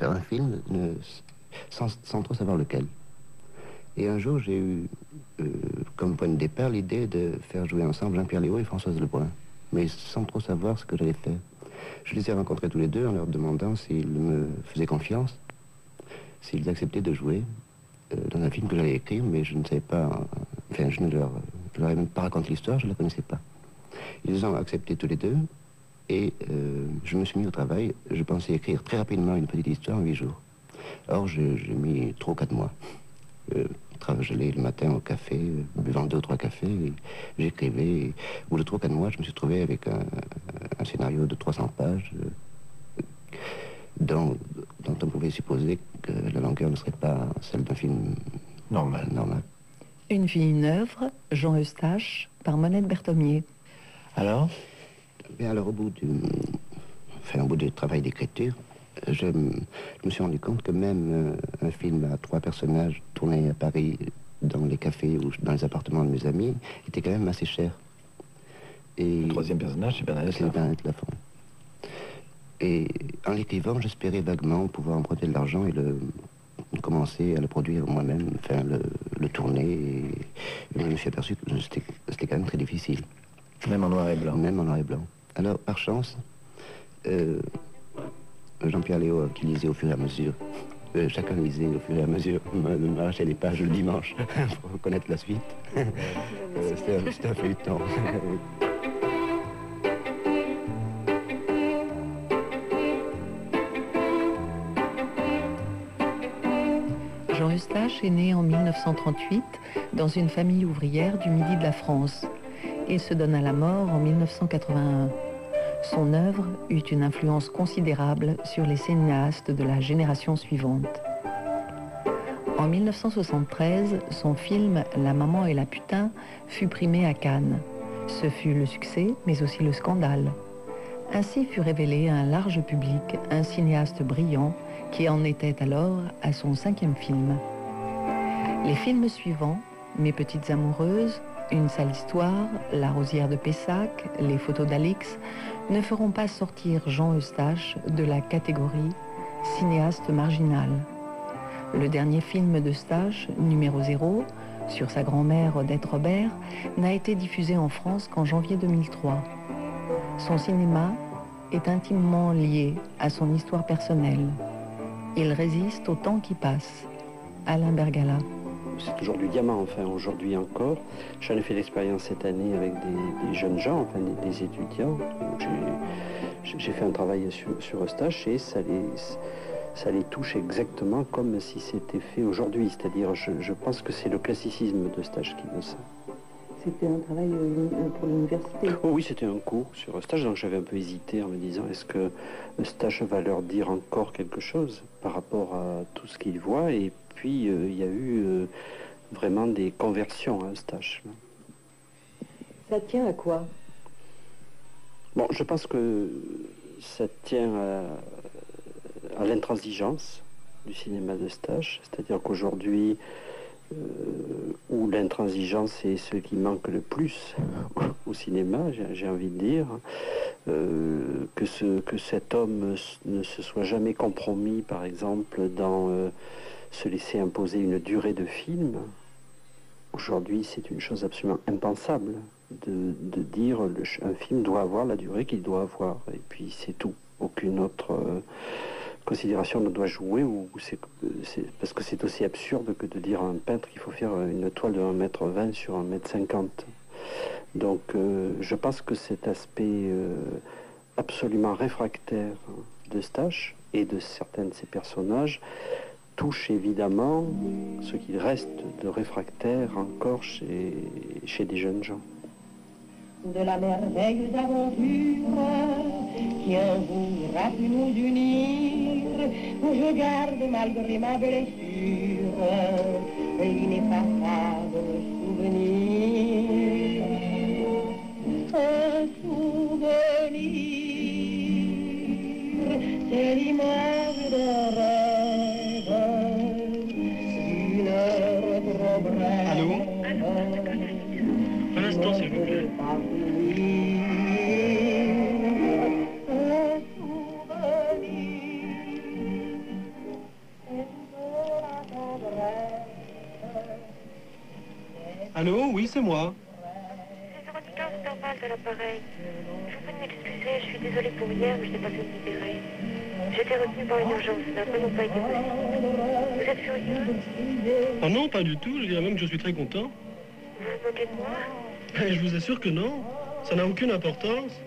faire un film sans trop savoir lequel. Et un jour, j'ai eu, comme point de départ, l'idée de faire jouer ensemble Jean-Pierre Léaud et Françoise Lebrun, mais sans trop savoir ce que j'allais faire. Je les ai rencontrés tous les deux en leur demandant s'ils me faisaient confiance, s'ils acceptaient de jouer dans un film que j'allais écrire, mais je ne savais pas, enfin, je ne leur avais même pas raconté l'histoire, je ne la connaissais pas. Ils ont accepté tous les deux, et je me suis mis au travail. Je pensais écrire très rapidement une petite histoire en 8 jours. Or, j'ai mis 3 ou 4 mois. J'allais le matin au café, buvant 2 ou 3 cafés, j'écrivais. Au bout de 3 ou 4 mois, je me suis trouvé avec un scénario de 300 pages, dont on pouvait supposer que la longueur ne serait pas celle d'un film normal. Une vie, une œuvre, Jean Eustache, par Monette Berthomier. Alors, au bout du travail d'écriture, je me suis rendu compte que même un film à 3 personnages tourné à Paris, dans les cafés ou dans les appartements de mes amis, était quand même assez cher. Et le 3e personnage, c'est Bernadette Lafont. Et en l'écrivant, j'espérais vaguement pouvoir emprunter de l'argent et commencer à le produire moi-même, enfin le tourner. Et je me suis aperçu que c'était quand même très difficile. Même en noir et blanc. Même en noir et blanc. Alors, par chance, Jean-Pierre Léaud, qui lisait au fur et à mesure, chacun lisait au fur et à mesure, m'arrachait les pages le dimanche pour connaître la suite. C'était un feuilleton. Jean Eustache est né en 1938 dans une famille ouvrière du midi de la France. Il se donne à la mort en 1981. Son œuvre eut une influence considérable sur les cinéastes de la génération suivante. En 1973, son film La maman et la putain fut primé à Cannes. Ce fut le succès, mais aussi le scandale. Ainsi fut révélé à un large public un cinéaste brillant qui en était alors à son 5e film. Les films suivants, Mes petites amoureuses, Une sale histoire, La rosière de Pessac, Les photos d'Alix, ne feront pas sortir Jean Eustache de la catégorie cinéaste marginal. Le dernier film d'Eustache, numéro 0, sur sa grand-mère Odette Robert, n'a été diffusé en France qu'en janvier 2003. Son cinéma est intimement lié à son histoire personnelle. Il résiste au temps qui passe. Alain Bergala. C'est toujours du diamant, enfin aujourd'hui encore. J'en ai fait l'expérience cette année avec des jeunes gens, enfin des étudiants. J'ai fait un travail sur Eustache et ça les touche exactement comme si c'était fait aujourd'hui. C'est-à-dire, je pense que c'est le classicisme d'Eustache qui veut ça. C'était un travail pour l'université. Oh oui, c'était un cours sur Eustache, donc j'avais un peu hésité en me disant est-ce que Eustache va leur dire encore quelque chose par rapport à tout ce qu'il voit. Et puis il y a eu vraiment des conversions à Eustache. Ça tient à quoi? Bon, je pense que ça tient à l'intransigeance du cinéma d'Eustache, c'est-à-dire qu'aujourd'hui, où l'intransigeance est ce qui manque le plus au cinéma, j'ai envie de dire, que cet homme ne se soit jamais compromis, par exemple, dans se laisser imposer une durée de film. Aujourd'hui, c'est une chose absolument impensable de dire un film doit avoir la durée qu'il doit avoir, et puis c'est tout. Aucune autre considération ne doit jouer, parce que c'est aussi absurde que de dire à un peintre qu'il faut faire une toile de 1,20 m sur 1,50 m. Donc je pense que cet aspect absolument réfractaire d'Eustache et de certains de ses personnages touche évidemment ce qu'il reste de réfractaire encore chez des jeunes gens. De la merveilleuse aventure qui un jour a pu nous unir, je garde malgré ma blessure l'ineffaçable souvenir. Un souvenir, c'est l'image d'un rêve, une heure trop brève. Allô? Un instant, s'il vous plaît. Allô, oui, c'est moi. C'est Véronica Osterwald à l'appareil. Je vous prie de m'excuser, je suis désolée pour hier, mais je n'ai pas pu me libérer. J'ai été retenue par une urgence, ça n'a vraiment pas été possible. Vous êtes furieux? Oh non, pas du tout, je dirais même que je suis très content. Vous vous moquez de moi? Et je vous assure que non, ça n'a aucune importance.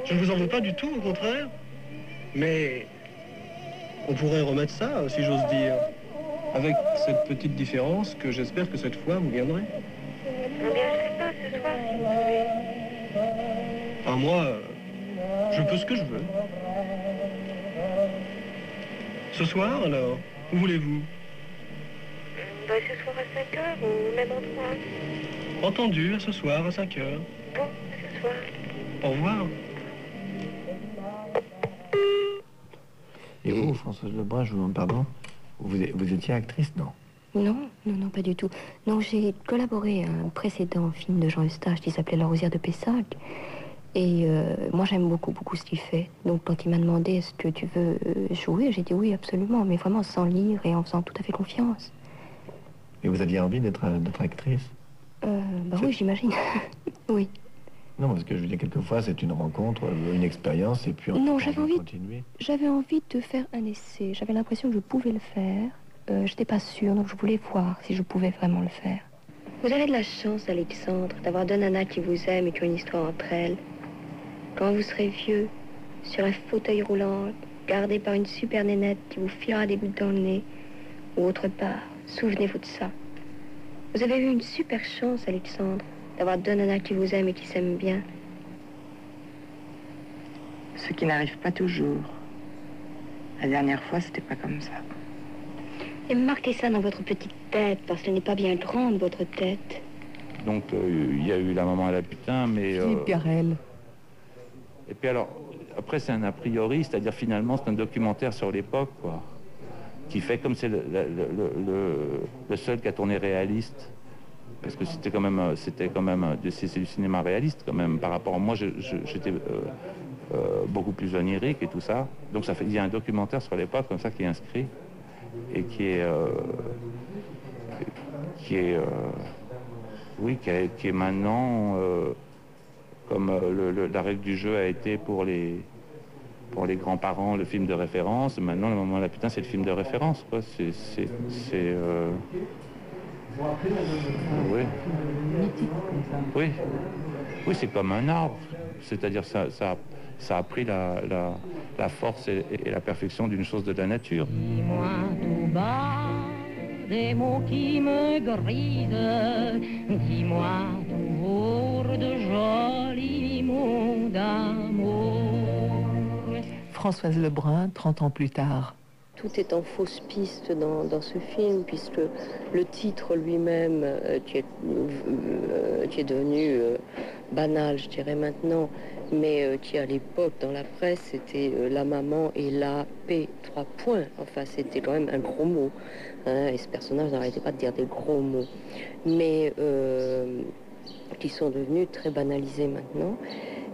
Je ne vous en veux pas du tout, au contraire. Mais on pourrait remettre ça, si j'ose dire. Avec cette petite différence que j'espère que cette fois vous viendrez. Eh bien, je sais pas, ce soir, si vous pouvez. Ah, moi, je peux ce que je veux. Ce soir, alors, où voulez-vous? Bah, ce soir à 5 heures, au même endroit. Entendu, à ce soir, à 5 heures. Bon, à ce soir. Au revoir. Et vous, Françoise Lebrun, je vous demande pardon, vous étiez actrice, non? Non, pas du tout. Non, j'ai collaboré à un précédent film de Jean Eustache qui s'appelait La Rosière de Pessac. Et moi, j'aime beaucoup ce qu'il fait. Donc, quand il m'a demandé est-ce que tu veux jouer, j'ai dit oui, absolument, mais vraiment sans lire et en faisant tout à fait confiance. Et vous aviez envie d'être actrice? Oui, j'imagine. Oui. Non, parce que je veux dire, quelquefois, c'est une rencontre, une expérience, et puis on Non, peut j'avais continuer. j'avais envie de faire un essai. J'avais l'impression que je pouvais le faire. J'étais pas sûre, donc je voulais voir si je pouvais vraiment le faire. Vous avez de la chance, Alexandre, d'avoir deux nanas qui vous aiment et qui ont une histoire entre elles. Quand vous serez vieux, sur un fauteuil roulant, gardé par une super nénette qui vous filera des gouttes dans le nez, ou autre part, souvenez-vous de ça. Vous avez eu une super chance, Alexandre, d'avoir deux nanas qui vous aiment et qui s'aiment bien. Ce qui n'arrive pas toujours. La dernière fois, c'était pas comme ça. Et marquez ça dans votre petite tête, parce qu'elle n'est pas bien grande, votre tête. Donc, il y a eu La maman à la putain, mais... Philippe Garrel. Et puis alors, après, c'est un a priori, c'est-à-dire finalement, c'est un documentaire sur l'époque, quoi, qui fait comme c'est le seul qui a tourné réaliste. Parce que c'était quand même c'est du cinéma réaliste, quand même, par rapport à moi, j'étais beaucoup plus onirique et tout ça. Donc, il y a un documentaire sur l'époque, comme ça, qui est inscrit. Et qui est maintenant comme la règle du jeu a été pour les grands-parents le film de référence. Maintenant, La maman à la putain, c'est le film de référence, quoi. Oui, c'est comme un arbre, c'est-à-dire ça a pris la force et la perfection d'une chose de la nature. Dis-moi tout bas des mots qui me grisent, dis-moi tout haut de jolis mots d'amour. Françoise Lebrun, 30 ans plus tard. Tout est en fausse piste dans ce film, puisque le titre lui-même, qui est devenu banal, je dirais maintenant, mais qui à l'époque, dans la presse, c'était La maman et la paix, 3 points. Enfin, c'était quand même un gros mot. Hein, et ce personnage n'arrêtait pas de dire des gros mots. Mais qui sont devenus très banalisés maintenant.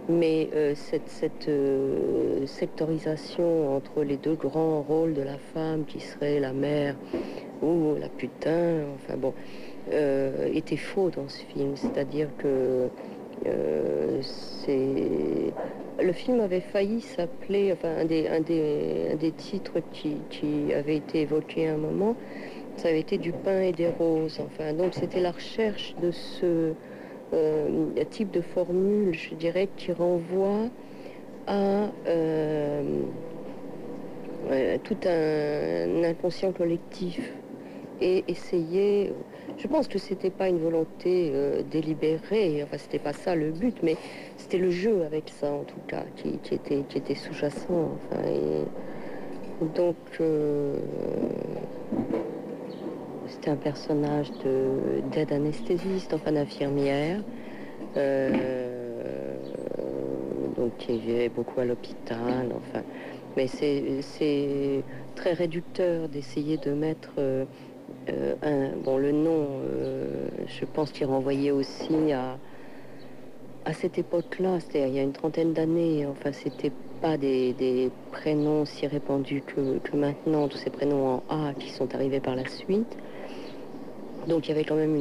Mais cette sectorisation entre les deux grands rôles de la femme, qui serait la mère ou la putain, enfin bon, était faux dans ce film. C'est-à-dire que le film avait failli s'appeler, enfin un des titres qui avait été évoqué à un moment, ça avait été Du pain et des roses. Enfin, donc c'était la recherche de ce type de formule, je dirais, qui renvoie à tout un inconscient collectif, et essayer. Je pense que c'était pas une volonté délibérée, enfin c'était pas ça le but, mais c'était le jeu avec ça en tout cas qui était sous-jacent. Enfin, et donc c'était un personnage d'aide anesthésiste, enfin d'infirmière, donc qui vivait beaucoup à l'hôpital. Enfin, mais c'est très réducteur d'essayer de mettre le nom, je pense qu'il renvoyait aussi à cette époque-là, c'est-à-dire il y a une trentaine d'années. Enfin, c'était pas des prénoms si répandus que maintenant, tous ces prénoms en A qui sont arrivés par la suite. Donc il y avait quand même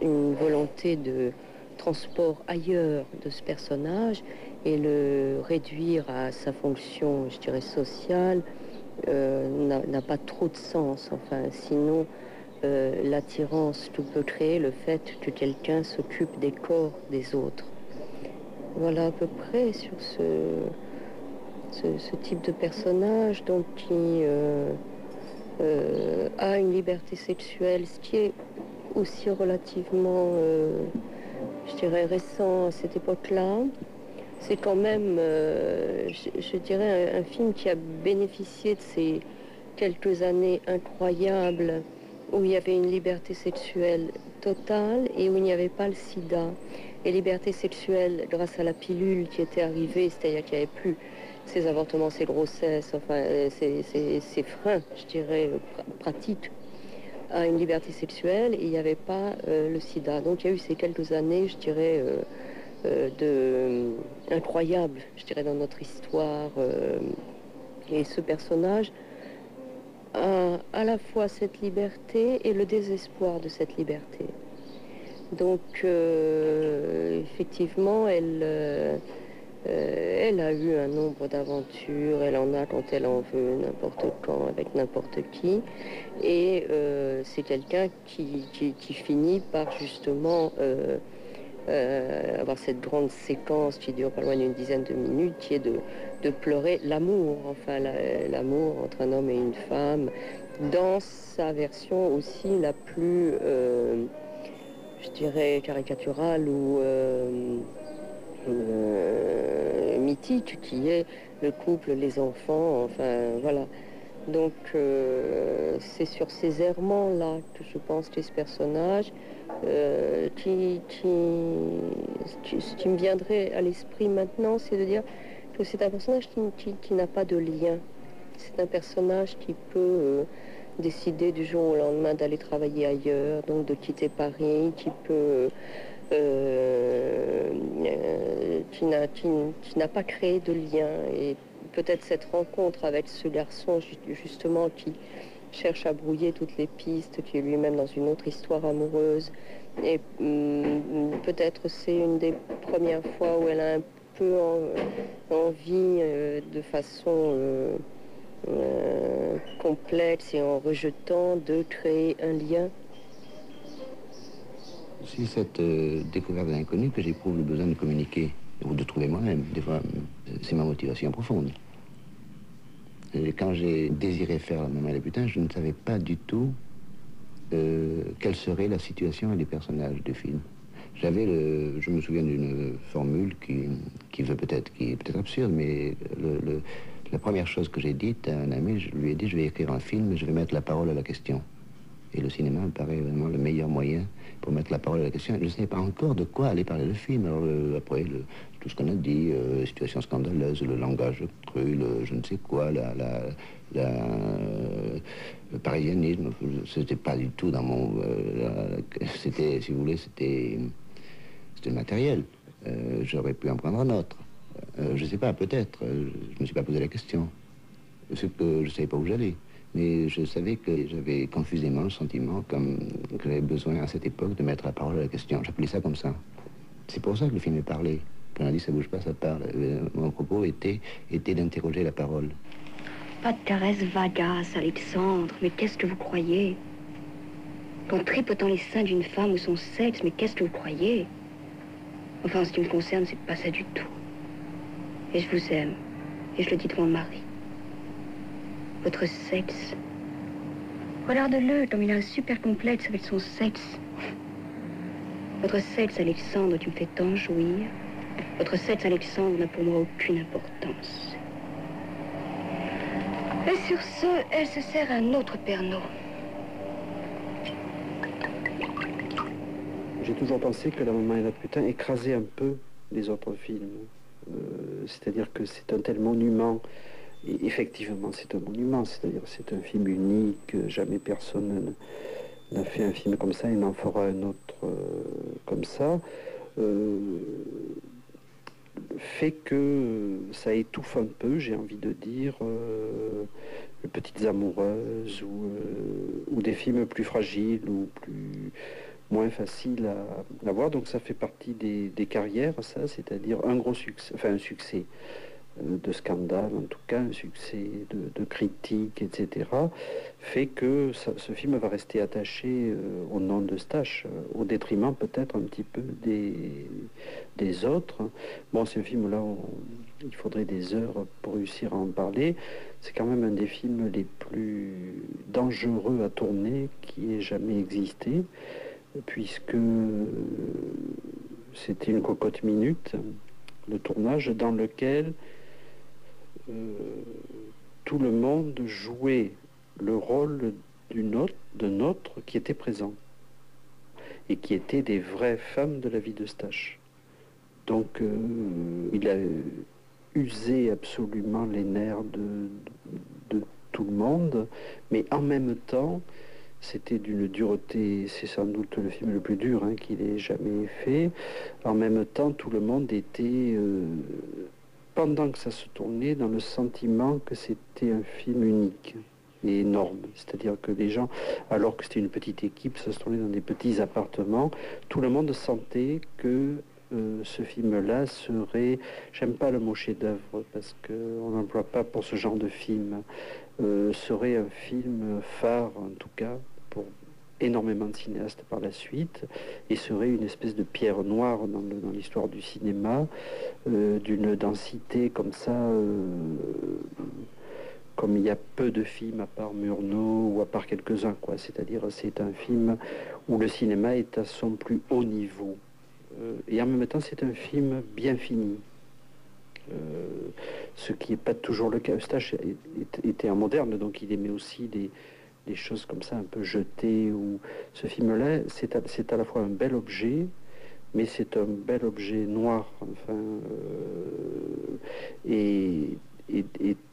une volonté de transport ailleurs de ce personnage, et le réduire à sa fonction, je dirais, sociale, n'a pas trop de sens. Enfin, sinon, l'attirance tout peut créer le fait que quelqu'un s'occupe des corps des autres. Voilà à peu près sur ce type de personnage, donc qui a une liberté sexuelle, ce qui est aussi relativement, je dirais, récent à cette époque-là. C'est quand même, je dirais, un film qui a bénéficié de ces quelques années incroyables où il y avait une liberté sexuelle totale et où il n'y avait pas le sida. Et liberté sexuelle grâce à la pilule qui était arrivée, c'est-à-dire qu'il n'y avait plus ces avortements, ces grossesses, enfin ces freins, je dirais, pratiques à une liberté sexuelle, et il n'y avait pas le sida. Donc il y a eu ces quelques années, je dirais, incroyables, je dirais, dans notre histoire. Et ce personnage a à la fois cette liberté et le désespoir de cette liberté. Donc effectivement, elle a eu un nombre d'aventures, elle en a quand elle en veut, n'importe quand, avec n'importe qui. Et c'est quelqu'un qui finit par justement avoir cette grande séquence qui dure pas loin d'une dizaine de minutes, qui est de pleurer l'amour, enfin l'amour entre un homme et une femme, dans sa version aussi la plus, je dirais, caricaturale ou mythique, qui est le couple, les enfants, enfin voilà. Donc c'est sur ces errements-là que je pense que ce personnage, ce qui me viendrait à l'esprit maintenant, c'est de dire que c'est un personnage qui n'a pas de lien. C'est un personnage qui peut décider du jour au lendemain d'aller travailler ailleurs, donc de quitter Paris, qui peut... qui n'a pas créé de lien. Et peut-être cette rencontre avec ce garçon, justement, qui cherche à brouiller toutes les pistes, qui est lui-même dans une autre histoire amoureuse. Et peut-être c'est une des premières fois où elle a un peu envie, de façon complexe et en rejetant, de créer un lien. C'est cette découverte de l'inconnu que j'éprouve le besoin de communiquer, ou de trouver moi-même. Des fois, c'est ma motivation profonde. Et quand j'ai désiré faire La Maman et les putains, je ne savais pas du tout quelle serait la situation et les personnages du film. Je me souviens d'une formule qui est peut-être absurde, mais la première chose que j'ai dite à un ami, je lui ai dit, je vais écrire un film et je vais mettre la parole à la question. Et le cinéma me paraît vraiment le meilleur moyen pour mettre la parole à la question. Je ne sais pas encore de quoi allait parler le film. Alors après, tout ce qu'on a dit, situation scandaleuse, le langage cru, je ne sais quoi, le parisianisme, c'était pas du tout dans mon... c'était, si vous voulez, c'était matériel. J'aurais pu en prendre un autre. Je ne sais pas, peut-être. Je ne me suis pas posé la question. C'est que je ne savais pas où j'allais. Mais je savais que j'avais confusément le sentiment que j'avais besoin à cette époque de mettre la parole à la question. J'appelais ça comme ça. C'est pour ça que le film est parlé. Quand on a dit ça bouge pas, ça parle. Mon propos était d'interroger la parole. Pas de caresses vagasses, Alexandre, mais qu'est-ce que vous croyez? Qu'en tripotant les seins d'une femme ou son sexe, mais qu'est-ce que vous croyez? Enfin, en ce qui me concerne, c'est pas ça du tout. Et je vous aime, et je le dis de mon mari. Votre sexe. Regarde-le, comme il a un super complexe avec son sexe. Votre sexe, Alexandre, tu me fais tant jouir. Votre sexe, Alexandre, n'a pour moi aucune importance. Et sur ce, elle se sert un autre Pernod. J'ai toujours pensé que La Maman et la putain écrasait un peu les autres films. C'est-à-dire que c'est un tel monument. Et effectivement, c'est un monument, c'est-à-dire c'est un film unique, jamais personne n'a fait un film comme ça et n'en fera un autre comme ça, fait que ça étouffe un peu, j'ai envie de dire, Petites amoureuses ou des films plus fragiles ou moins faciles à voir. Donc ça fait partie des carrières, ça, c'est-à-dire un gros succès, enfin un succès de scandale, en tout cas un succès de critique, etc., fait que ce film va rester attaché au nom d'Eustache, au détriment peut-être un petit peu des autres. Bon, ce film-là, il faudrait des heures pour réussir à en parler. C'est quand même un des films les plus dangereux à tourner qui ait jamais existé, puisque c'était une cocotte minute, le tournage, dans lequel tout le monde jouait le rôle d'un autre qui était présent et qui étaient des vraies femmes de la vie d'Eustache. Donc il a usé absolument les nerfs de tout le monde, mais en même temps c'était d'une dureté, c'est sans doute le film le plus dur qu'il ait jamais fait. En même temps, tout le monde était pendant que ça se tournait, dans le sentiment que c'était un film unique et énorme. C'est-à-dire que les gens, alors que c'était une petite équipe, ça se tournait dans des petits appartements, tout le monde sentait que ce film-là serait, j'aime pas le mot chef-d'œuvre parce qu'on n'emploie pas pour ce genre de film, serait un film phare en tout cas pour énormément de cinéastes par la suite, et serait une espèce de pierre noire dans l'histoire du cinéma, d'une densité comme ça, comme il y a peu de films à part Murnau ou à part quelques-uns, quoi. C'est-à-dire c'est un film où le cinéma est à son plus haut niveau, et en même temps c'est un film bien fini. Ce qui n'est pas toujours le cas. Eustache était un moderne, donc il aimait aussi des choses comme ça un peu jetées. Ou ce film-là, c'est à la fois un bel objet, mais c'est un bel objet noir, enfin, et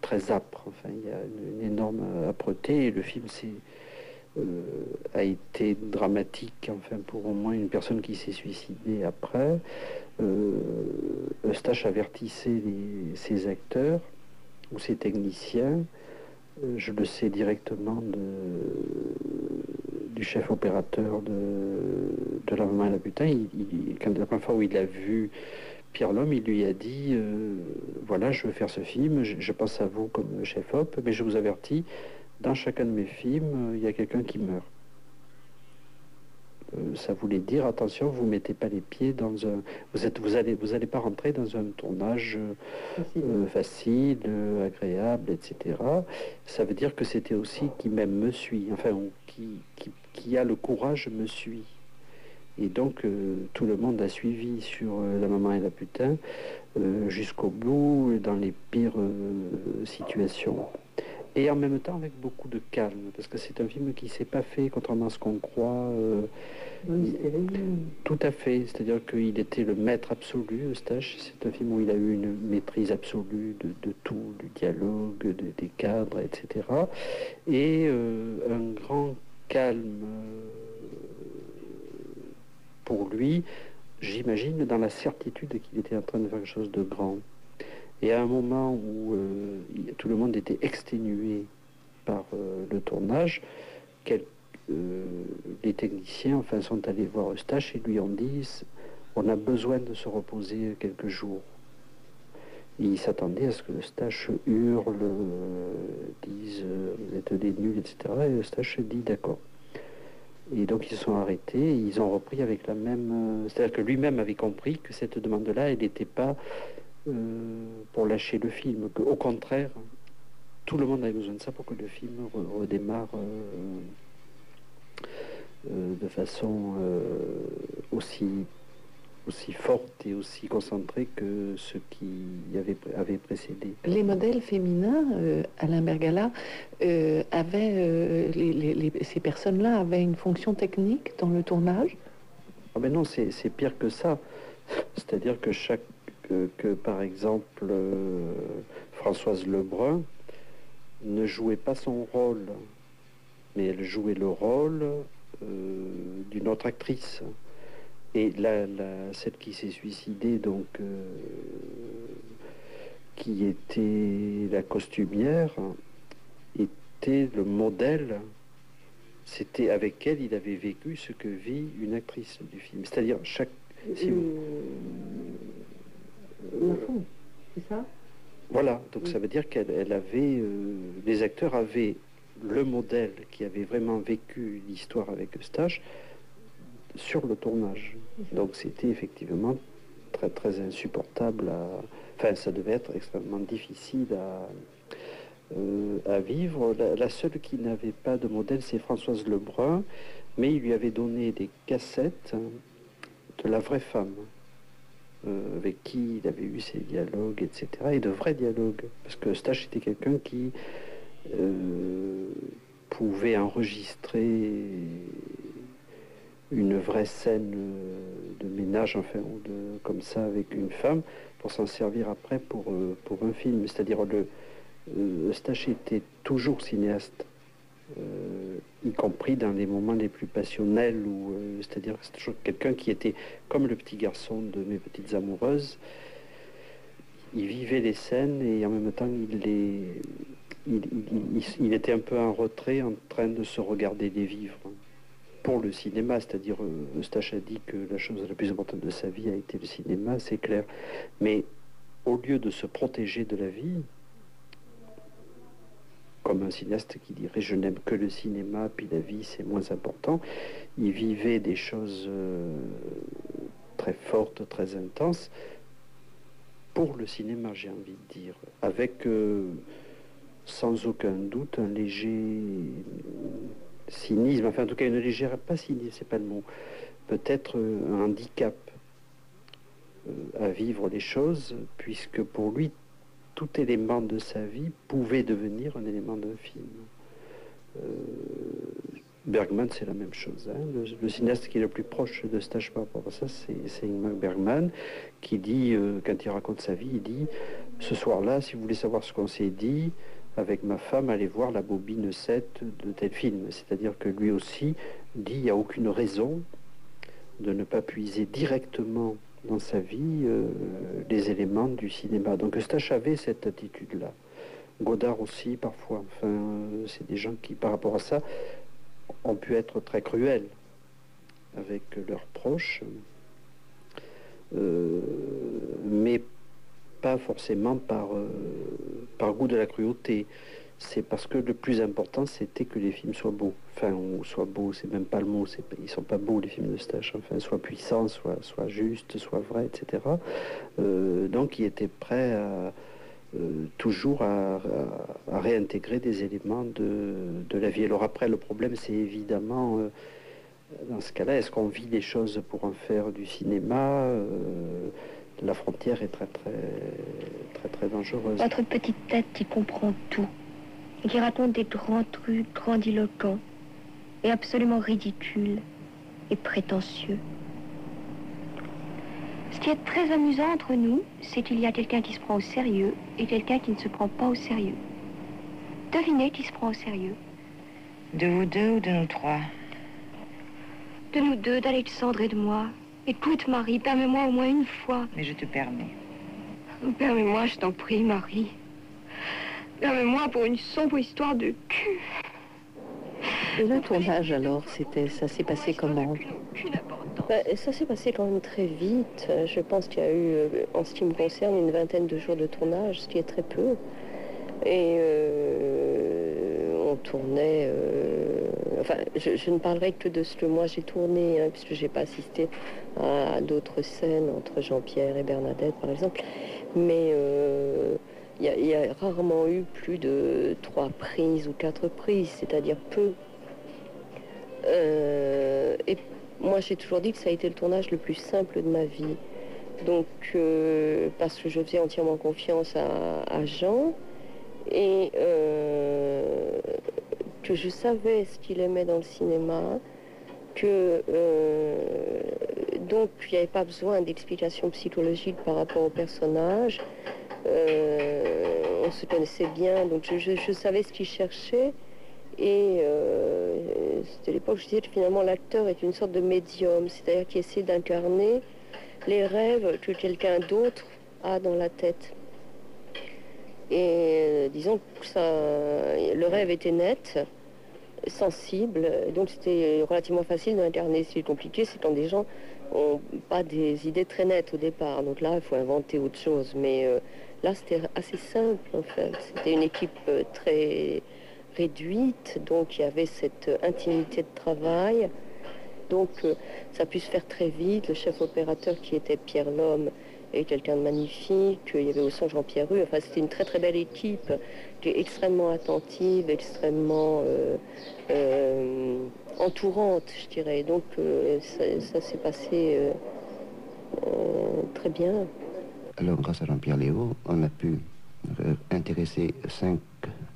très âpre. Enfin, il y a une énorme âpreté. Et le film a été dramatique, enfin, pour au moins une personne qui s'est suicidée après. Eustache avertissait ses acteurs ou ses techniciens. Je le sais directement du chef opérateur de La Maman et la Putain. Quand la première fois où il a vu Pierre Lhomme, il lui a dit voilà, je veux faire ce film, je pense à vous comme chef op, mais je vous avertis, dans chacun de mes films, il y a quelqu'un qui meurt. Ça voulait dire, attention, vous mettez pas les pieds dans un... Vous allez pas rentrer dans un tournage facile, agréable, etc. Ça veut dire que c'était aussi qui même me suit, enfin, ou qui a le courage me suit. Et donc, tout le monde a suivi sur La Maman et la Putain jusqu'au bout, dans les pires situations. Et en même temps avec beaucoup de calme, parce que c'est un film qui s'est pas fait, contrairement à ce qu'on croit. Tout à fait, c'est-à-dire qu'il était le maître absolu, Eustache. C'est un film où il a eu une maîtrise absolue de tout, du dialogue, des cadres, etc. Et un grand calme pour lui, j'imagine, dans la certitude qu'il était en train de faire quelque chose de grand. Et à un moment où tout le monde était exténué par le tournage, les techniciens enfin, sont allés voir Eustache et lui ont dit « on a besoin de se reposer quelques jours ». Ils s'attendaient à ce que Eustache hurle, dise « vous êtes des nuls », etc. Et Eustache dit « d'accord ». Et donc ils se sont arrêtés, et ils ont repris avec la même... c'est-à-dire que lui-même avait compris que cette demande-là, elle n'était pas... pour lâcher le film, qu'au contraire, tout le monde avait besoin de ça pour que le film redémarre de façon aussi forte et aussi concentrée que ce qui avait précédé. Les modèles féminins, Alain Bergala, ces personnes-là avaient une fonction technique dans le tournage? Ah ben non, c'est pire que ça. C'est-à-dire que par exemple, Françoise Lebrun ne jouait pas son rôle, mais elle jouait le rôle d'une autre actrice. Et celle qui s'est suicidée, donc, qui était la costumière, c'était le modèle, c'était avec elle, il avait vécu ce que vit une actrice du film. C'est-à-dire, chaque... Si vous... c'est ça? Voilà, donc ça veut dire qu'elle avait... les acteurs avaient le modèle qui avait vraiment vécu l'histoire avec Eustache sur le tournage. Donc c'était effectivement très très insupportable enfin ça devait être extrêmement difficile à vivre. La seule qui n'avait pas de modèle, c'est Françoise Lebrun, mais il lui avait donné des cassettes de La vraie femme, avec qui il avait eu ses dialogues, etc. Et de vrais dialogues, parce que Eustache était quelqu'un qui pouvait enregistrer une vraie scène de ménage, enfin, ou de, comme ça, avec une femme, pour s'en servir après pour un film. C'est-à-dire, Eustache était toujours cinéaste, y compris dans les moments les plus passionnels, c'est-à-dire c'est toujours quelqu'un qui était comme le petit garçon de Mes petites amoureuses. Il vivait les scènes et en même temps il était un peu en retrait, en train de se regarder les vivre. Pour le cinéma, c'est-à-dire Eustache a dit que la chose la plus importante de sa vie a été le cinéma, c'est clair. Mais au lieu de se protéger de la vie, comme un cinéaste qui dirait « je n'aime que le cinéma, puis la vie c'est moins important », il vivait des choses très fortes, très intenses, pour le cinéma, j'ai envie de dire, avec sans aucun doute un léger cynisme, enfin en tout cas une légère, pas cynisme, c'est pas le mot, peut-être un handicap à vivre les choses, puisque pour lui, tout élément de sa vie pouvait devenir un élément d'un film. Bergman, c'est la même chose. Hein. Le cinéaste qui est le plus proche de Eustache par rapport à ça, c'est Ingmar Bergman, qui dit, quand il raconte sa vie, il dit « Ce soir-là, si vous voulez savoir ce qu'on s'est dit, avec ma femme, allez voir la bobine 7 de tel film. » C'est-à-dire que lui aussi dit « Il n'y a aucune raison de ne pas puiser directement dans sa vie les éléments du cinéma. » Donc Eustache avait cette attitude-là. Godard aussi, parfois. Enfin, c'est des gens qui, par rapport à ça, ont pu être très cruels avec leurs proches, mais pas forcément par goût de la cruauté. C'est parce que le plus important, c'était que les films soient beaux. Enfin, ou soient beaux, c'est même pas le mot. Ils sont pas beaux, les films d'Eustache. Enfin, soit puissants, soit justes, soit vrais, etc. Donc, il était prêt toujours à réintégrer des éléments de la vie. Alors après, le problème, c'est évidemment, dans ce cas-là, est-ce qu'on vit des choses pour en faire du cinéma la frontière est très, très, très, très dangereuse. Votre petite tête qui comprend tout, et qui raconte des grands trucs grandiloquents, et absolument ridicules, et prétentieux. Ce qui est très amusant entre nous, c'est qu'il y a quelqu'un qui se prend au sérieux et quelqu'un qui ne se prend pas au sérieux. Devinez qui se prend au sérieux. De vous deux ou de nous trois? De nous deux, d'Alexandre et de moi. Écoute, Marie, permets-moi au moins une fois. Mais je te permets. Permets-moi, je t'en prie, Marie. Permets-moi pour une sombre histoire de cul. Et le tournage, alors, ça s'est passé comment? Ça s'est passé quand même très vite. Je pense qu'il y a eu, en ce qui me concerne, une vingtaine de jours de tournage, ce qui est très peu. Et on tournait... Enfin, je ne parlerai que de ce que moi j'ai tourné, hein, puisque je n'ai pas assisté à d'autres scènes entre Jean-Pierre et Bernadette, par exemple. Mais il y a rarement eu plus de 3 prises ou 4 prises, c'est-à-dire peu. Et moi, j'ai toujours dit que ça a été le tournage le plus simple de ma vie. Donc, parce que je faisais entièrement confiance à Jean et que je savais ce qu'il aimait dans le cinéma, que donc il n'y avait pas besoin d'explications psychologiques par rapport au personnage. On se connaissait bien, donc je savais ce qu'il cherchait. Et c'était l'époque où je disais que finalement l'acteur est une sorte de médium, c'est-à-dire qu'il essaie d'incarner les rêves que quelqu'un d'autre a dans la tête. Et disons que le rêve était net, sensible, donc c'était relativement facile d'incarner. Ce qui est compliqué, c'est quand des gens n'ont pas des idées très nettes au départ. Donc là, il faut inventer autre chose. Mais là, c'était assez simple, en fait. C'était une équipe très réduite, donc il y avait cette intimité de travail. Donc ça a pu se faire très vite. Le chef opérateur qui était Pierre Lhomme est quelqu'un de magnifique. Il y avait aussi Jean-Pierre Rue. Enfin, c'était une très très belle équipe qui est extrêmement attentive, extrêmement entourante, je dirais. Donc ça s'est passé très bien. Alors grâce à Jean-Pierre Léaud, on a pu intéresser 5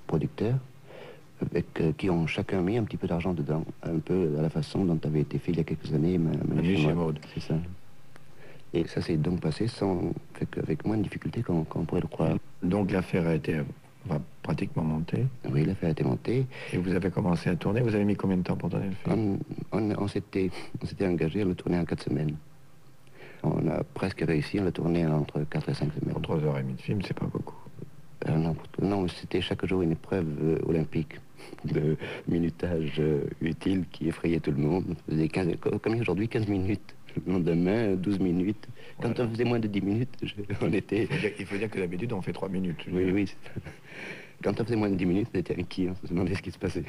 producteurs qui ont chacun mis un petit peu d'argent dedans, un peu à la façon dont avait été fait il y a quelques années Manu chez Maud. C'est ça. Et ça s'est donc passé avec moins de difficultés qu'on pourrait le croire. Donc l'affaire a été pratiquement montée. Oui, l'affaire a été montée. Et vous avez commencé à tourner. Vous avez mis combien de temps pour tourner le film? On s'était engagé à le tourner en 4 semaines. On a presque réussi à le tourner entre 4 et 5 semaines. Pour 3h30 de film, c'est pas beaucoup. Non, c'était chaque jour une épreuve olympique de minutage utile qui effrayait tout le monde. On faisait comme aujourd'hui, 15 minutes. Le lendemain, 12 minutes. Quand voilà. On faisait moins de 10 minutes, on était... Il faut dire que d'habitude, on fait 3 minutes. Oui. Quand on faisait moins de 10 minutes, on était inquiet. On se demandait ce qui se passait.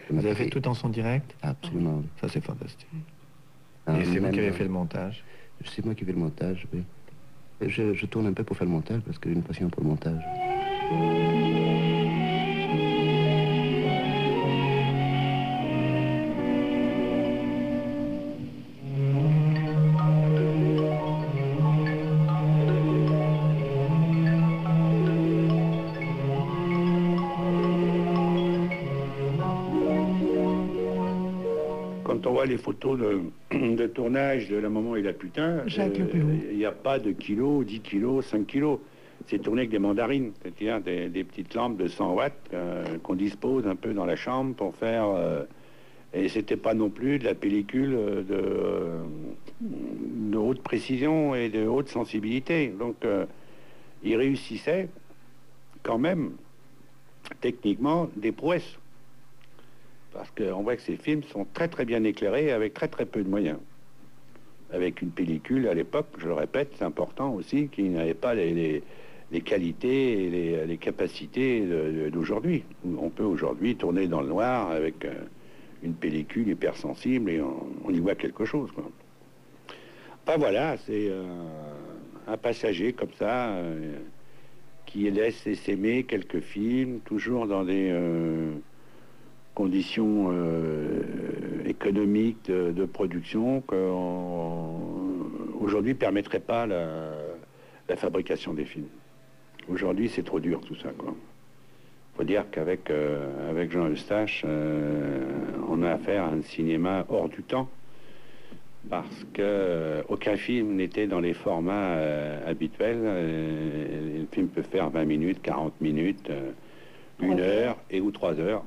Vous avez fait tout en son direct? Absolument. Ça, c'est fantastique. Et c'est vous qui avez fait le montage? C'est moi qui fais le montage, oui. Je tourne un peu pour faire le montage parce que j'ai une passion pour le montage. Quand on voit les photos de tournage de La Maman et la Putain, il n'y a pas de kilos, 10 kilos, 5 kilos. C'est tourné avec des mandarines, c'est-à-dire des petites lampes de 100 watts qu'on dispose un peu dans la chambre pour faire... et c'était pas non plus de la pellicule de haute précision et de haute sensibilité. Donc il réussissait quand même techniquement des prouesses. Parce qu'on voit que ces films sont très très bien éclairés avec très très peu de moyens. Avec une pellicule à l'époque, je le répète, c'est important aussi, qui n'avait pas les qualités et les capacités d'aujourd'hui. On peut aujourd'hui tourner dans le noir avec une pellicule hypersensible et on y voit quelque chose, quoi. Enfin voilà, c'est un passager comme ça qui laisse s'aimer quelques films, toujours dans des... conditions économiques de production qu'aujourd'hui ne permettraient pas la fabrication des films. Aujourd'hui, c'est trop dur tout ça, quoi. Faut dire qu'avec avec Jean Eustache, on a affaire à un cinéma hors du temps parce que aucun film n'était dans les formats habituels. Le film peut faire 20 minutes, 40 minutes, 1 heure et ou 3 heures.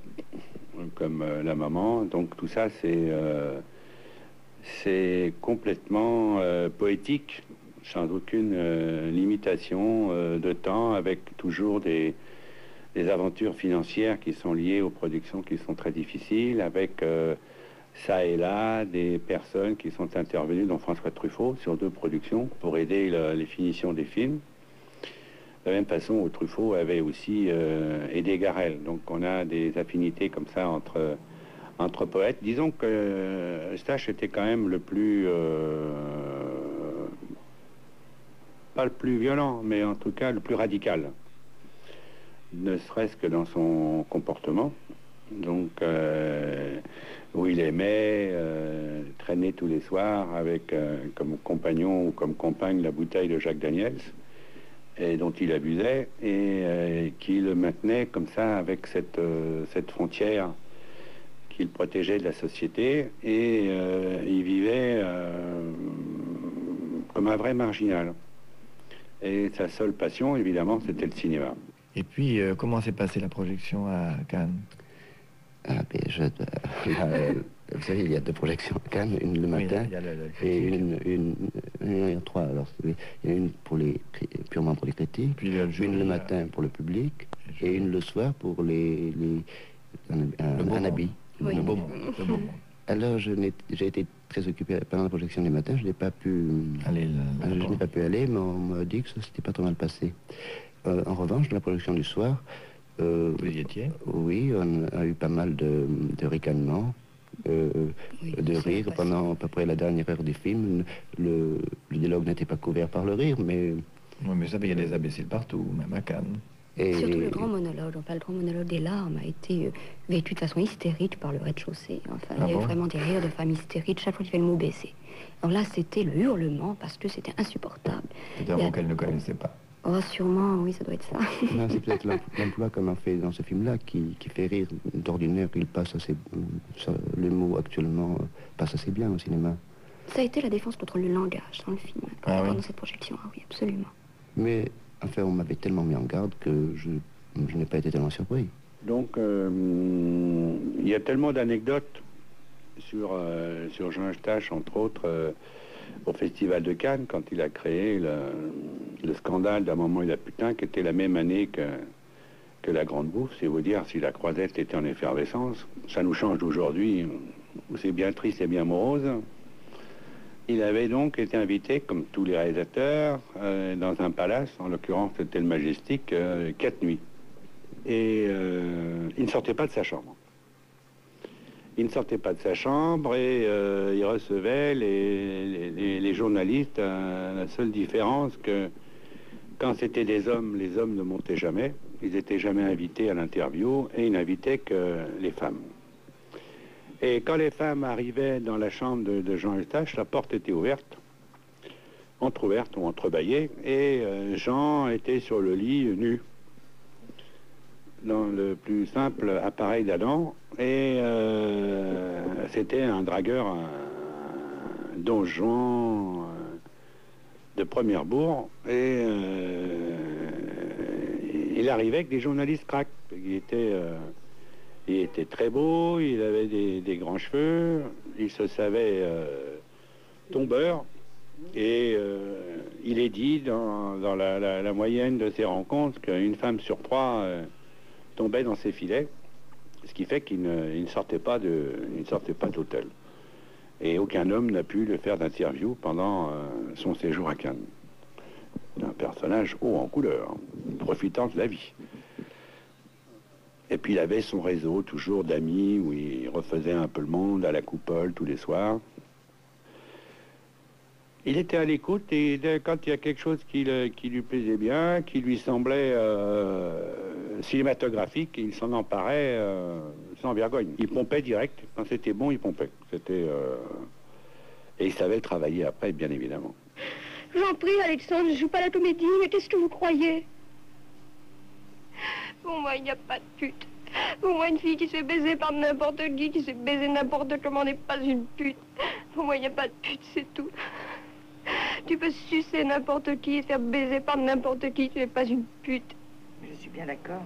Comme La Maman, donc tout ça c'est complètement poétique, sans aucune limitation de temps, avec toujours des aventures financières qui sont liées aux productions qui sont très difficiles, avec ça et là des personnes qui sont intervenues, dont François Truffaut, sur 2 productions pour aider les finitions des films. De la même façon où Truffaut avait aussi aidé Garel. Donc on a des affinités comme ça entre poètes. Disons que Eustache était quand même le plus... pas le plus violent, mais en tout cas le plus radical. Ne serait-ce que dans son comportement. Donc où il aimait traîner tous les soirs avec comme compagnon ou comme compagne la bouteille de Jacques Daniels, et dont il abusait, et qui le maintenait comme ça avec cette frontière qu'il protégeait de la société, et il vivait comme un vrai marginal. Et sa seule passion, évidemment, c'était le cinéma. Et puis, comment s'est passée la projection à Cannes? Vous savez, il y a 2 projections à Cannes, une le matin, il y a et il y a 3, alors, oui. Il y en a une purement pour les critiques, puis une le matin pour le public, et une le soir pour un habit. Oui. Le beau monde. Alors, j'ai été très occupé pendant la projection du matin, je n'ai pas pu aller, mais on m'a dit que ça s'était pas trop mal passé. En revanche, dans la projection du soir, vous y étiez? Oui, on a eu pas mal de ricanements, de rire pendant à peu près la dernière heure du film. Le dialogue n'était pas couvert par le rire, mais... Oui, mais ça, il y a des imbéciles partout, même à Cannes. Surtout le grand monologue, enfin le grand monologue des larmes a été vécu de façon hystérique par le rez-de-chaussée. Enfin, il y a eu vraiment des rires de femmes hystériques chaque fois qu'il fait le mot baissé. Alors là, c'était le hurlement parce que c'était insupportable. C'est un mot qu'elle ne connaissait pas. Oh, sûrement, oui, ça doit être ça. Non, c'est peut-être l'emploi qu'on a fait dans ce film-là qui fait rire. D'ordinaire, il passe assez... Le mot actuellement passe assez bien au cinéma. Ça a été la défense contre le langage dans le film, pendant cette projection. Ah oui, absolument. Mais, enfin, on m'avait tellement mis en garde que je n'ai pas été tellement surpris. Donc, il y a tellement d'anecdotes sur Jean Eustache, entre autres, au Festival de Cannes, quand il a créé le scandale d'un moment et la putain, qui était la même année que la Grande Bouffe. C'est vous dire si la Croisette était en effervescence. Ça nous change d'aujourd'hui, où c'est bien triste et bien morose. Il avait donc été invité, comme tous les réalisateurs, dans un palace, en l'occurrence c'était le Majestic, 4 nuits. Et il ne sortait pas de sa chambre. Il ne sortait pas de sa chambre et il recevait les journalistes à la seule différence que quand c'était des hommes, les hommes ne montaient jamais. Ils n'étaient jamais invités à l'interview et ils n'invitaient que les femmes. Et quand les femmes arrivaient dans la chambre de Jean Eustache, la porte était ouverte, entrouverte ou entrebâillée, et Jean était sur le lit nu, dans le plus simple appareil d'Adam, et c'était un dragueur, un Don Juan de première bourre, et il arrivait avec des journalistes crack. Il était très beau, il avait des grands cheveux, il se savait tombeur, et il est dit dans la moyenne de ses rencontres qu'une femme sur 3 tombait dans ses filets, ce qui fait qu'il ne sortait pas d'hôtel. Et aucun homme n'a pu le faire d'interview pendant son séjour à Cannes. Un personnage haut en couleur, profitant de la vie. Et puis il avait son réseau toujours d'amis où il refaisait un peu le monde à la coupole tous les soirs. Il était à l'écoute et quand il y a quelque chose qui lui plaisait bien, qui lui semblait cinématographique, il s'en emparait sans vergogne. Il pompait direct. Quand c'était bon, il pompait. Et il savait travailler après, bien évidemment. J'en prie, Alexandre, je joue pas la comédie, mais qu'est-ce que vous croyez? Pour moi, il n'y a pas de pute. Pour moi, une fille qui se fait baiser par n'importe qui se fait baiser n'importe comment n'est pas une pute. Pour moi, il n'y a pas de pute, c'est tout. Tu peux sucer n'importe qui et te faire baiser par n'importe qui, tu n'es pas une pute. Je suis bien d'accord.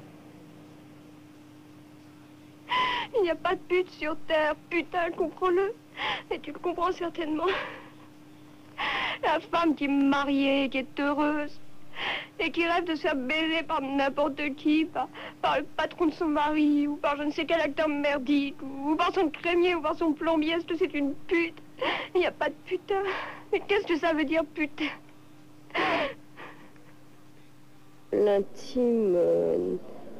Il n'y a pas de pute sur Terre, putain, comprends-le. Et tu le comprends certainement. La femme qui est mariée, qui est heureuse, et qui rêve de se faire baiser par n'importe qui, par le patron de son mari, ou par je ne sais quel acteur merdique, ou par son crémier, ou par son plombier, est-ce que c'est une pute? Il n'y a pas de putain. Mais qu'est-ce que ça veut dire, putain? L'intime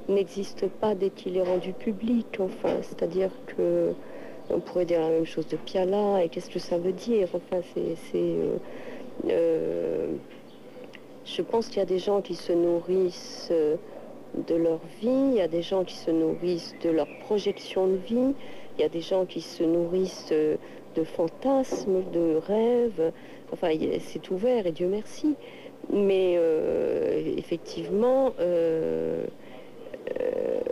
n'existe pas dès qu'il est rendu public, enfin, c'est-à-dire que on pourrait dire la même chose de Piala, et qu'est-ce que ça veut dire? Enfin, je pense qu'il y a des gens qui se nourrissent de leur vie, il y a des gens qui se nourrissent de leur projection de vie, il y a des gens qui se nourrissent de fantasmes, de rêves, enfin c'est ouvert et Dieu merci. Mais effectivement,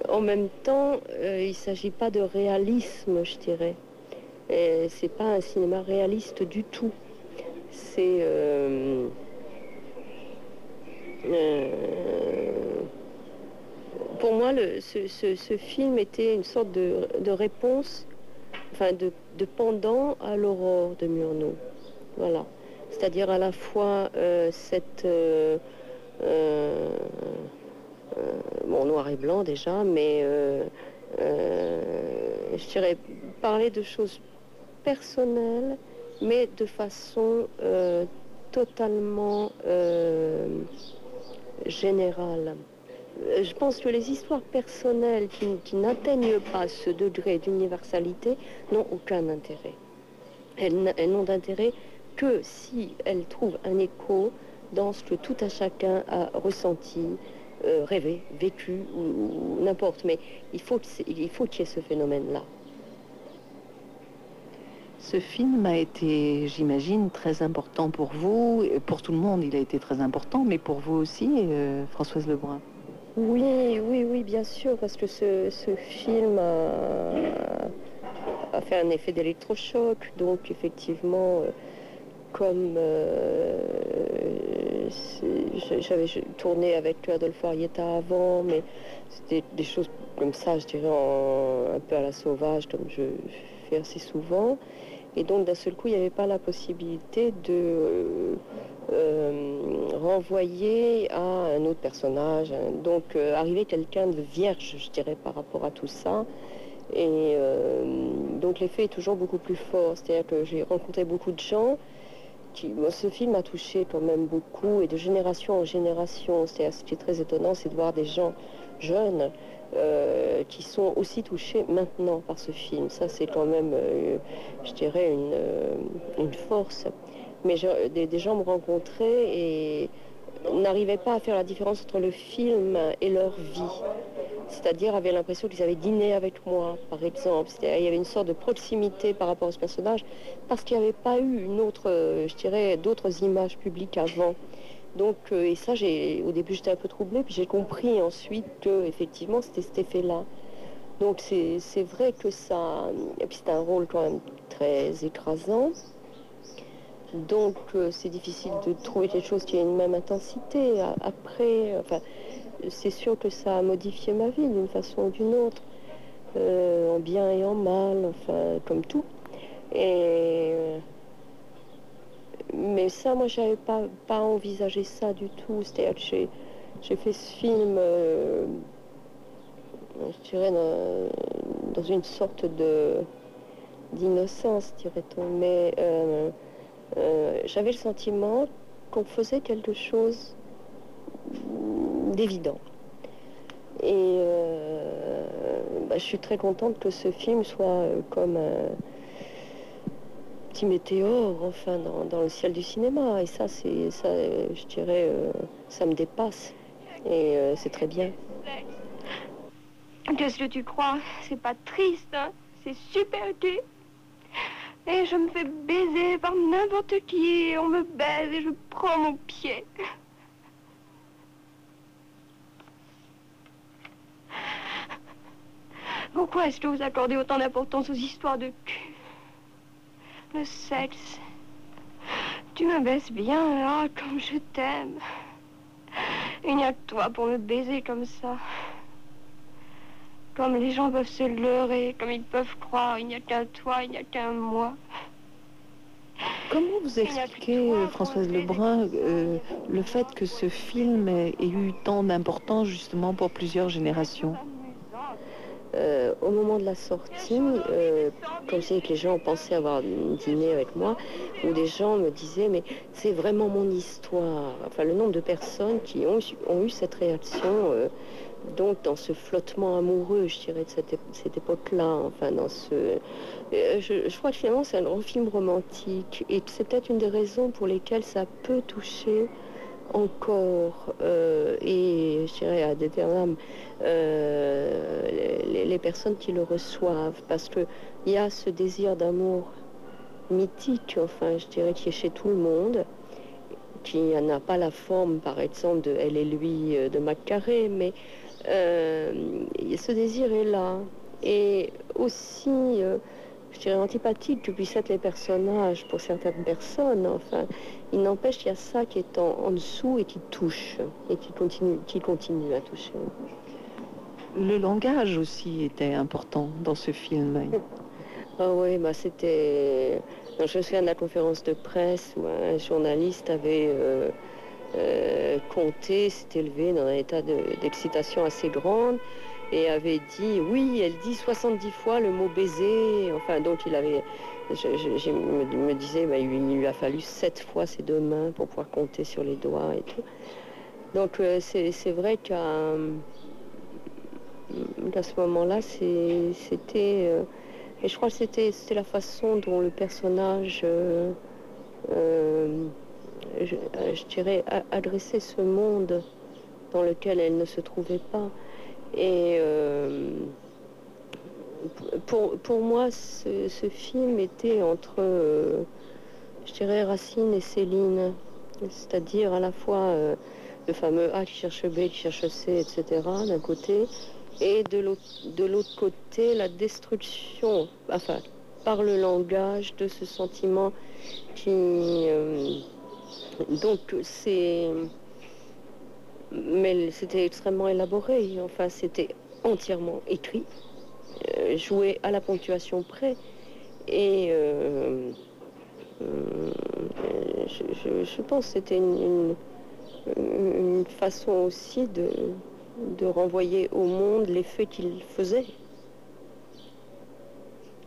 en même temps, il ne s'agit pas de réalisme, je dirais. C'est pas un cinéma réaliste du tout. C'est... pour moi, ce film était une sorte de réponse enfin de pendant à l'aurore de Murnau. Voilà. C'est-à-dire à la fois bon, noir et blanc déjà, mais je dirais parler de choses personnelles, mais de façon totalement générale. Je pense que les histoires personnelles qui n'atteignent pas ce degré d'universalité n'ont aucun intérêt. Elles n'ont d'intérêt que si elles trouvent un écho dans ce que tout à chacun a ressenti, rêvé, vécu ou n'importe. Mais il faut qu'il y ait ce phénomène-là. Ce film a été, j'imagine, très important pour vous, pour tout le monde il a été très important, mais pour vous aussi, Françoise Lebrun. Oui, bien sûr, parce que ce film a fait un effet d'électrochoc, donc effectivement, comme j'avais tourné avec Adolfo Arrieta avant, mais c'était des choses comme ça, je dirais, un peu à la sauvage, comme je fais assez souvent. Et donc, d'un seul coup, il n'y avait pas la possibilité de renvoyer à un autre personnage. Donc, arriver quelqu'un de vierge, je dirais, par rapport à tout ça. Et donc, l'effet est toujours beaucoup plus fort. C'est-à-dire que j'ai rencontré beaucoup de gens ce film a touché quand même beaucoup, et de génération en génération. C'est ce qui est très étonnant, c'est de voir des gens jeunes qui sont aussi touchés maintenant par ce film. Ça, c'est quand même, je dirais, une force. Mais des gens me rencontraient et n'arrivaient pas à faire la différence entre le film et leur vie. C'est-à-dire avaient l'impression qu'ils avaient dîné avec moi, par exemple. Il y avait une sorte de proximité par rapport à ce personnage, parce qu'il n'y avait pas eu une autre, je dirais, d'autres images publiques avant. Donc, et ça, au début, j'étais un peu troublée, puis j'ai compris ensuite que, effectivement, c'était cet effet-là. Donc, c'est vrai que ça... Et puis, c'est un rôle quand même très écrasant. Donc, c'est difficile de trouver quelque chose qui ait une même intensité. Après, enfin, c'est sûr que ça a modifié ma vie d'une façon ou d'une autre, en bien et en mal, enfin, comme tout. Mais ça, moi, j'avais pas envisagé ça du tout. C'est-à-dire que j'ai fait ce film, je dirais, dans une sorte d'innocence, dirait-on. Mais j'avais le sentiment qu'on faisait quelque chose d'évident. Et je suis très contente que ce film soit comme un petit météore, enfin, dans le ciel du cinéma. Et ça, je dirais, ça me dépasse. Et c'est très bien. Qu'est-ce que tu crois? C'est pas triste, hein? C'est super gai. Et je me fais baiser par n'importe qui. Et on me baise et je prends mon pied. Pourquoi est-ce que vous accordez autant d'importance aux histoires de cul? Le sexe. Tu me baises bien, là, comme je t'aime. Il n'y a que toi pour me baiser comme ça. Comme les gens peuvent se leurrer, comme ils peuvent croire, il n'y a qu'un toi, il n'y a qu'un moi. Comment vous expliquez, Françoise Lebrun, le fait que ce film ait eu tant d'importance justement pour plusieurs générations? Au moment de la sortie, comme je disais que les gens pensaient avoir dîné avec moi, où des gens me disaient mais c'est vraiment mon histoire. Enfin, le nombre de personnes qui ont eu cette réaction, donc dans ce flottement amoureux, je dirais, de cette époque-là. Enfin, dans je crois que finalement c'est un grand film romantique, et c'est peut-être une des raisons pour lesquelles ça peut toucher encore, et je dirais à d'éternel les personnes qui le reçoivent, parce qu'il y a ce désir d'amour mythique, enfin je dirais, qui est chez tout le monde, qui n'a pas la forme par exemple de Elle et lui de Mac Carré, mais ce désir est là, et aussi je dirais antipathique que puissent être les personnages pour certaines personnes. Enfin, il n'empêche qu'il y a ça qui est en dessous et qui touche, et qui continue à toucher. Le langage aussi était important dans ce film. Ah oui, bah c'était... Donc, je me souviens de la conférence de presse où un journaliste avait compté, s'était élevé dans un état d'excitation assez grande et avait dit, oui, elle dit 70 fois le mot baiser. Enfin, donc il avait... Je me disais, bah, il lui a fallu 7 fois ses 2 mains pour pouvoir compter sur les doigts et tout. Donc c'est vrai qu'à ce moment-là, c'était... et je crois que c'était la façon dont le personnage, je dirais, adressait ce monde dans lequel elle ne se trouvait pas. Et pour moi, ce film était entre, je dirais, Racine et Céline. C'est-à-dire à la fois le fameux A qui cherche B, qui cherche C, etc., d'un côté, et de l'autre côté, la destruction, enfin, par le langage de ce sentiment qui... donc, c'est... Mais c'était extrêmement élaboré, enfin, c'était entièrement écrit, joué à la ponctuation près, et je pense que c'était une façon aussi de renvoyer au monde l'effet qu'il faisait.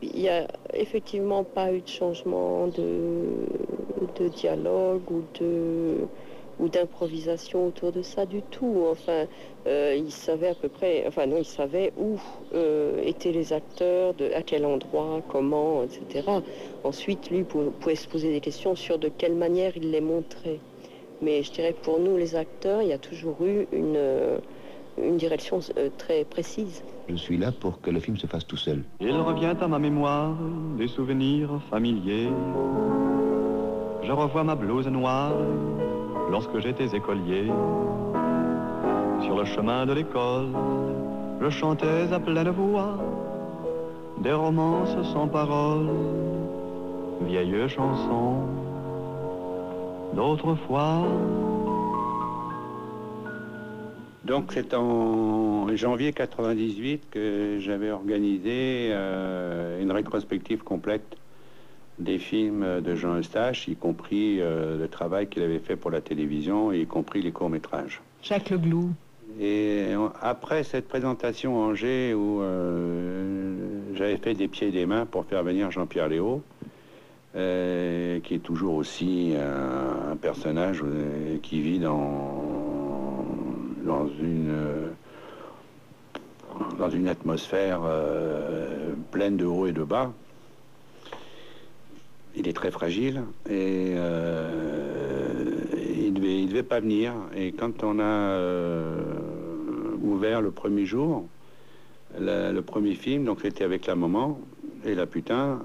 Il n'y a effectivement pas eu de changement de dialogue ou d'improvisation autour de ça du tout. Enfin, il savait à peu près, enfin non, il savait où étaient les acteurs, à quel endroit, comment, etc. Ensuite, lui pouvait se poser des questions sur de quelle manière il les montrait. Mais je dirais que pour nous, les acteurs, il y a toujours eu une direction très précise. Je suis là pour que le film se fasse tout seul. Il revient à ma mémoire des souvenirs familiers. Je revois ma blouse noire lorsque j'étais écolier. Sur le chemin de l'école, je chantais à pleine voix des romances sans paroles, vieilles chansons d'autrefois. Donc c'est en janvier 98 que j'avais organisé une rétrospective complète des films de Jean Eustache, y compris le travail qu'il avait fait pour la télévision, y compris les courts-métrages. Jacques Legloux. Et après cette présentation à Angers où j'avais fait des pieds et des mains pour faire venir Jean-Pierre Léaud, qui est toujours aussi un personnage qui vit dans une atmosphère pleine de hauts et de bas. Il est très fragile et il devait pas venir. Et quand on a ouvert le premier jour, le premier film, donc c'était avec la maman et la putain,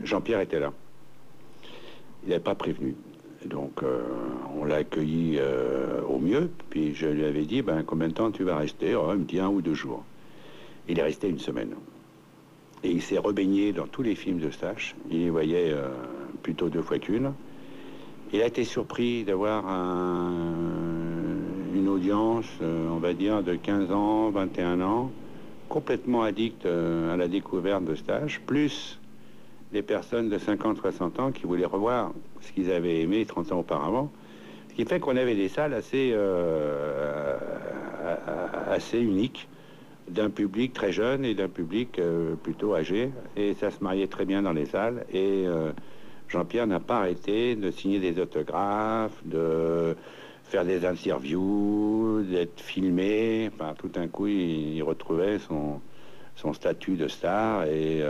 Jean-Pierre était là. Il n'avait pas prévenu. Donc on l'a accueilli au mieux, puis je lui avais dit, ben, combien de temps tu vas rester? Oh, il me dit 1 ou 2 jours. Il est resté 1 semaine. Et il s'est rebaigné dans tous les films d'Eustache. Il les voyait plutôt 2 fois qu'une. Il a été surpris d'avoir une audience, on va dire, de 15 ans, 21 ans, complètement addict à la découverte d'Eustache, plus des personnes de 50, 60 ans qui voulaient revoir ce qu'ils avaient aimé 30 ans auparavant. Ce qui fait qu'on avait des salles assez uniques, d'un public très jeune et d'un public plutôt âgé. Et ça se mariait très bien dans les salles. Et Jean-Pierre n'a pas arrêté de signer des autographes, de faire des interviews, d'être filmé. Enfin, tout d'un coup, il retrouvait son statut de star. Et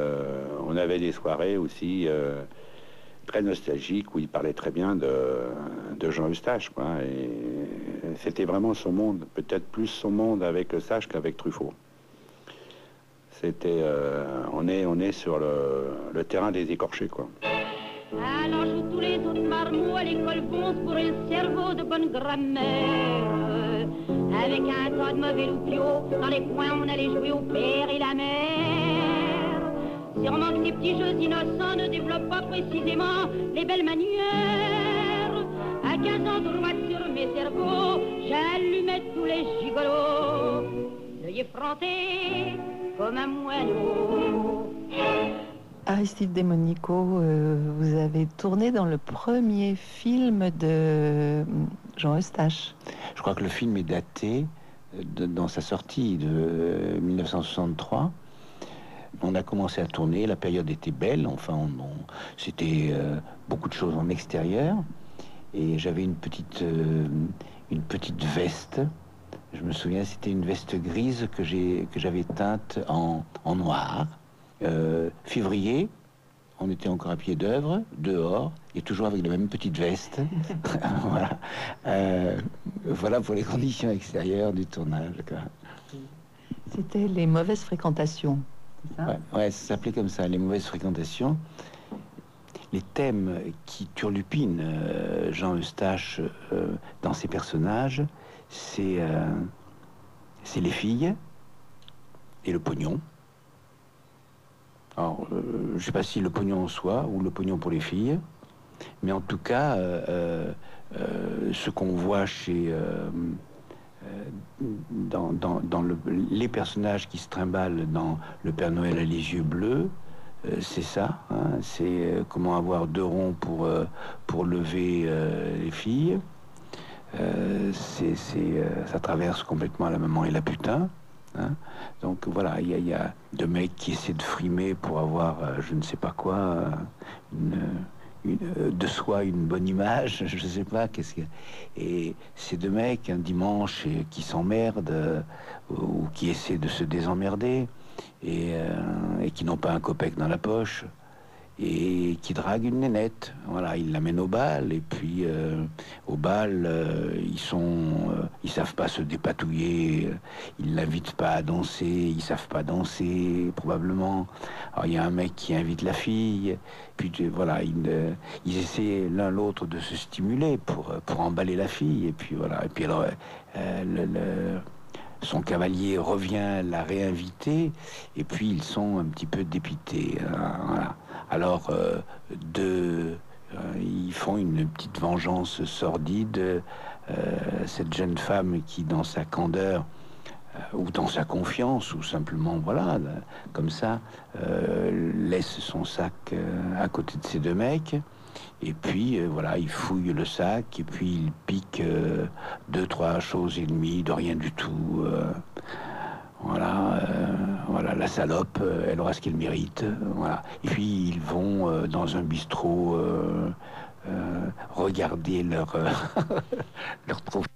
on avait des soirées aussi très nostalgiques où il parlait très bien de Jean Eustache, quoi. Et c'était vraiment son monde, peut-être plus son monde avec Eustache qu'avec Truffaut. C'était, on est sur le terrain des écorchés, quoi. Alors joue tous les autres marmots à l'école fonce pour un cerveau de bonne grammaire. Avec un tas de mauvais loupiaux, dans les coins on allait jouer au père et la mère. Sûrement que ces petits jeux innocents ne développent pas précisément les belles manières. À 15 ans droite sur mes cerveaux, j'allumais tous les gigolos. L'œil effronté, comme un moineau. Aristide Desmonico, vous avez tourné dans le premier film de Jean Eustache. Je crois que le film est daté dans sa sortie de 1963. On a commencé à tourner, la période était belle, enfin c'était beaucoup de choses en extérieur. Et j'avais une petite veste. Je me souviens, c'était une veste grise que j'avais teinte en noir. Février, on était encore à pied d'œuvre, dehors, et toujours avec la même petite veste. Voilà. Voilà pour les conditions extérieures du tournage, quoi. C'était les mauvaises fréquentations, c'est ça? Ouais, ça s'appelait comme ça, les mauvaises fréquentations. Les thèmes qui turlupinent Jean Eustache dans ses personnages, c'est les filles et le pognon. Alors, je ne sais pas si le pognon en soi ou le pognon pour les filles, mais en tout cas, ce qu'on voit chez les personnages qui se trimballent dans Le Père Noël a les yeux bleus, c'est ça, hein, c'est comment avoir 2 ronds pour lever les filles. Ça traverse complètement La Maman et la putain. Hein. Donc voilà, il y a 2 mecs qui essaient de frimer pour avoir je ne sais pas quoi, de soi une bonne image, je ne sais pas qu'est-ce que. Et ces 2 mecs un dimanche qui s'emmerdent ou qui essaient de se désemmerder et qui n'ont pas un copec dans la poche et qui draguent une nénette. Voilà, ils l'amènent au bal et puis au bal ils savent pas se dépatouiller, ils l'invitent pas à danser, ils savent pas danser probablement. Alors il y a un mec qui invite la fille, puis voilà, ils essaient l'un l'autre de se stimuler pour emballer la fille, et puis voilà, et puis alors son cavalier revient la réinviter, et puis ils sont un petit peu dépités. Voilà. Alors, ils font une petite vengeance sordide. Cette jeune femme qui, dans sa candeur, ou dans sa confiance, ou simplement, voilà, comme ça, laisse son sac à côté de ces 2 mecs. Et puis, voilà, il fouille le sac, et puis il pique 2-3 choses et demie de rien du tout. Voilà, la salope, elle aura ce qu'elle mérite. Voilà. Et puis, ils vont dans un bistrot regarder leur trophée.